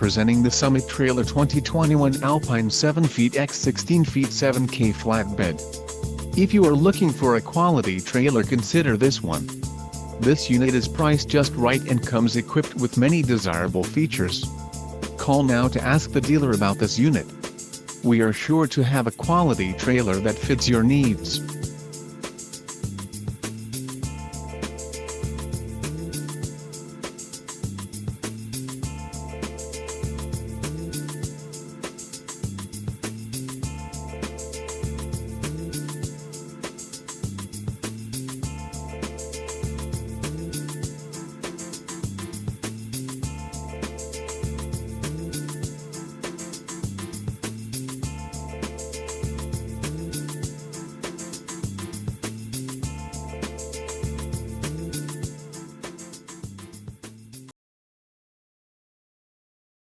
presenting the Summit Trailer 2021 Alpine 7 feet x 16 feet 7K flatbed. If you are looking for a quality trailer, consider this one. This unit is priced just right and comes equipped with many desirable features. Call now to ask the dealer about this unit. We are sure to have a quality trailer that fits your needs.